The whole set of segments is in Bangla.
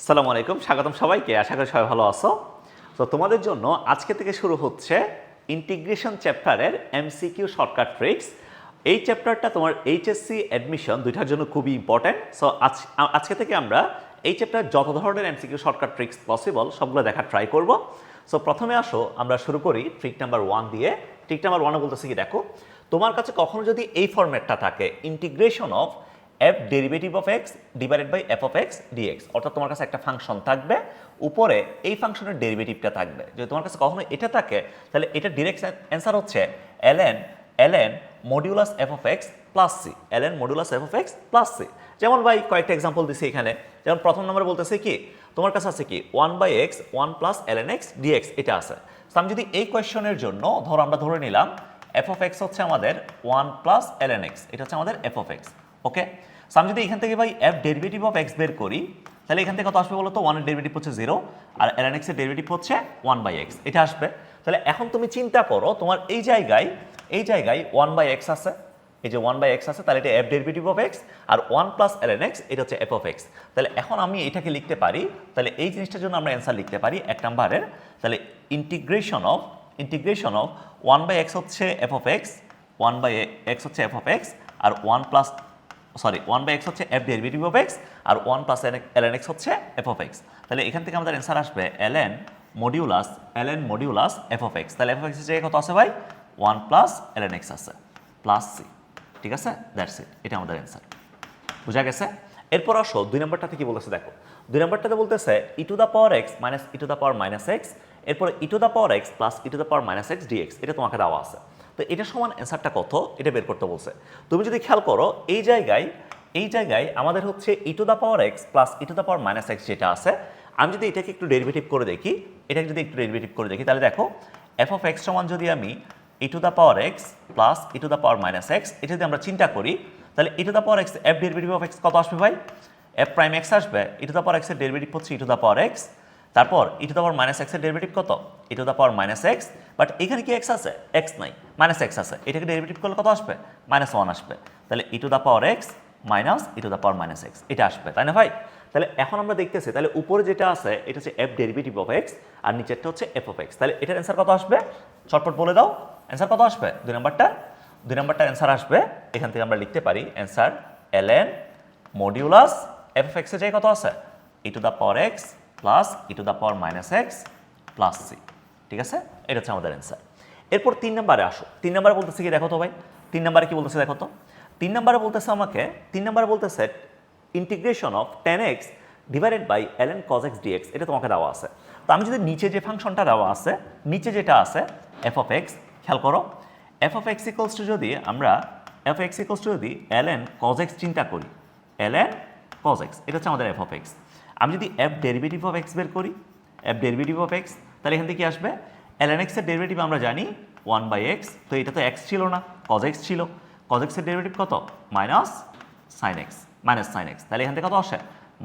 আসসালামু আলাইকুম, স্বাগতম সবাইকে। আশা করি সবাই ভালো আছো। তো তোমাদের জন্য আজকে থেকে শুরু হচ্ছে ইন্টিগ্রেশন চ্যাপ্টারের এমসিকিউ শর্টকাট ট্রিক্স। এই চ্যাপ্টারটা তোমার এইচএসসি অ্যাডমিশন দুইটার জন্য খুবই ইম্পর্ট্যান্ট। সো আজকে থেকে আমরা এই চ্যাপ্টার যত ধরনের এমসিকিউ শর্টকাট ট্রিক্স পসিবল সবগুলো দেখার ট্রাই করব। সো প্রথমে আসো আমরা শুরু করি ট্রিক নাম্বার 1 দিয়ে। ট্রিক নাম্বার 1 বলতেছে কি, দেখো তোমার কাছে কখনো যদি এই ফরম্যাটটা থাকে, integration of f derivative of x divided by f of x dx, অর্থাৎ তোমার কাছে একটা ফাংশন থাকবে, উপরে এই ফাংশনের ডেরিভেটিভটা থাকবে। যদি তোমার কাছে কখনো এটা থাকে, তাহলে এটা ডিরেক্ট অ্যান্সার হচ্ছে ln modulus f of x plus c, ln modulus f of x plus c. যেমন ভাই কয়েকটা এক্সাম্পল দিছি এখানে। যেমন প্রথম নম্বরে বলতেছে কি, তোমার কাছে আছে কি 1/x 1 plus ln x dx, এটা আছে। তো আমি যদি এই কোয়েশ্চনের জন্য আমরা ধরে নিলাম এফ অফ এক্স হচ্ছে আমাদের 1 প্লাস ln x, এটা হচ্ছে আমাদের F of x. Okay, so আমি যদি এখান থেকে ভাই এফ ডেরিভেটিভ অফ এক্স বের করি, তাহলে এখান থেকে কত আসবে বলো তো? 1 এর ডেরিভেটিভ হচ্ছে 0 আর ln x এর ডেরিভেটিভ হচ্ছে 1/x, এটা আসবে। তাহলে এখন তুমি চিন্তা করো, তোমার এই জায়গায় 1/x আছে, এই যে 1/x আছে, তাহলে এটা এফ ডেরিভেটিভ অফ এক্স, আর 1 প্লাস ln x এটা হচ্ছে এফ অফ এক্স। তাহলে এখন আমি এটাকে লিখতে পারি, তাহলে এই জিনিসটার জন্য আমরা অ্যান্সার লিখতে পারি এক নাম্বারের। তাহলে ইন্টিগ্রেশন অফ 1/x হচ্ছে এফ অফ এক্স, 1/x হচ্ছে এফ অফ এক্স, আর 1/x হচ্ছে এফ ডেরিভেটিভ অফ এক্স, আর 1 প্লাস ln x হচ্ছে এফ অফ এক্স। তাহলে এখান থেকে আমাদের অ্যান্সার আসবে ln modulus f of x. তাহলে এফ অফ এক্স এর জায়গায় কত আছে ভাই? 1 প্লাস ln x আছে প্লাস সি। ঠিক আছে, দ্যাটস ইট, এটা আমাদের অ্যান্সার। বুঝা গেছে? এরপর আসো 2 নম্বরটাতে কি বলেছে দেখো। 2 নম্বরটাতে বলতেছে e to the power x minus e to the power minus x, এরপর e to the power x plus e to the power minus x dx, এটা তোমাকে দেওয়া আছে। তো এটা সমান অ্যান্সারটা কত, এটা বের করতে বলছে। তুমি যদি খেয়াল করো, এই জায়গায় আমাদের হচ্ছে e to the power x plus e to the power minus x যেটা আছে, আমি যদি এটাকে একটু ডেরিভেটিভ করে দেখি, তাহলে দেখো এফ অফ এক্স সমান যদি আমি e to the power x plus e to the power minus x, এটা যদি আমরা চিন্তা করি, তাহলে e to the power x f derivative of x কত আসবে ভাই? এফ প্রাইম এক্স আসবে। E to the power x এর ডেরিভেটিভ হচ্ছে e to the power x, তারপর e to the power minus x এর ডেরিভেটিভ কত? E to the power minus x. But এখানে কি এক্স আছে? এক্স নাই, মাইনাস এক্স আছে। এটাকে ডেরিভেটিভ করলে কত আসবে? -1 আসবে। তাহলে e to the power x minus e to the power minus x, এটা আসবে, তাই না ভাই? তাহলে এখন আমরা দেখতেছি, তাহলে উপরে যেটা আছে এটা হচ্ছে এফ ডেরিভেটিভ অফ এক্স, আর নিচেরটা হচ্ছে এফ অফ এক্স। তাহলে এটার অ্যান্সার কত আসবে? চটপট বলে দাও, অ্যান্সার কত আসবে? 2 নম্বরটার অ্যান্সার আসবে, এখান থেকে আমরা লিখতে পারি answer ln modulus f of x এর জায়গায় কত আছে? E to the power x plus e to the power minus x plus c. ঠিক আছে, এটা হচ্ছে আমাদের অ্যান্সার। এরপর 3 নম্বরে আসো। 3 নম্বরে বলতেছে কি দেখো তো ভাই, 3 নম্বরে কি বলতেছে দেখো তো। 3 নম্বরে বলতেছে integration of 10x divided by ln cos x dx, এটা তোমাকে দেওয়া আছে। তো আমি যদি নিচে যে ফাংশনটা দেওয়া আছে, নিচে যেটা আছে এফ অফ এক্স, খেয়াল করো, F of x equals to যদি ln cos x চিন্তা করি, ln cos x এটা হচ্ছে আমাদের এফ অফ এক্স। আমি যদি এফ ডেরিভেটিভ অফ এক্স বের করি, তাহলে এখান থেকে কি আসবে? ln x এর ডেরিভেটিভ আমরা জানি 1/x, তো এটা তো x ছিল না, cos x ছিল। cos x এর ডেরিভেটিভ কত? মাইনাস sin x, তাহলে এখান থেকে কত আসে?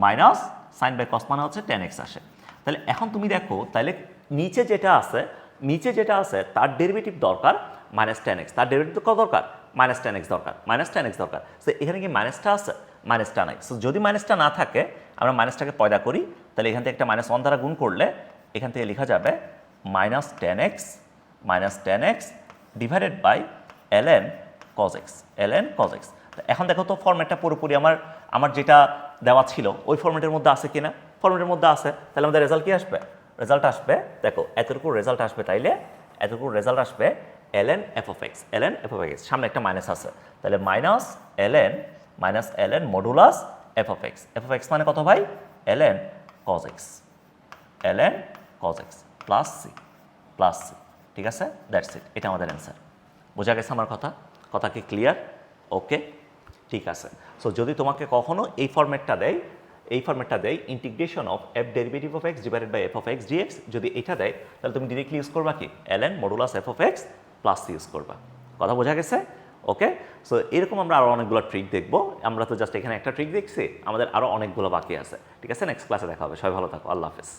মাইনাস সাইন বাই কস, মানে হচ্ছে 10x আসে। তাহলে এখন তুমি দেখো, তাহলে নিচে যেটা আছে তার ডেরিভেটিভ দরকার -10x, তার ডেরিভেটিভ কত দরকার? -10x দরকার। সো এখানে কি মাইনাসটা আছে? মাইনাসটা নাই। সো যদি মাইনাসটা না থাকে, আমরা মাইনাসটাকে পয়দা করি, তাহলে এখান থেকে একটা -1 দ্বারা গুণ করলে এখান থেকে লেখা যাবে -10x divided by ln cos x। এখন দেখো তো ফরম্যাটটা পুরোপুরি আমার যেটা দেওয়া ছিল ওই ফরম্যাটের মধ্যে আছে কিনা? ফরম্যাটের মধ্যে আছে। তাহলে আমাদের রেজাল্ট কি আসবে? দেখো এতটুকু রেজাল্ট আসবে, তাইলে এতটুকু রেজাল্ট আসবে ln f of x, সামনে একটা মাইনাস আছে, তাহলে ln modulus f of x মানে কত ভাই? ln cos x plus c. ঠিক আছে, দ্যাটস ইট, এটা আমাদের অ্যান্সার। বোঝা গেছে আমার কথা কি ক্লিয়ার? ওকে, ঠিক আছে। সো যদি তোমাকে কখনো এই ফরম্যাটটা দেয় integration of f derivative of x divided by f of x dx, যদি এটা দেয়, তাহলে তুমি ডিরেক্টলি ইউজ করবা কি? ln modulus f of x plus c use করবা। কথা বোঝা গেছে? ওকে, সো এরকম আমরা আরও অনেকগুলো ট্রিক দেখবো। আমরা তো জাস্ট এখানে একটা ট্রিক দেখছি, আমাদের আরও অনেকগুলো বাকি আছে। ঠিক আছে, নেক্সট ক্লাসে দেখা হবে। সবাই ভালো থাকো, আল্লাহ হাফেজ।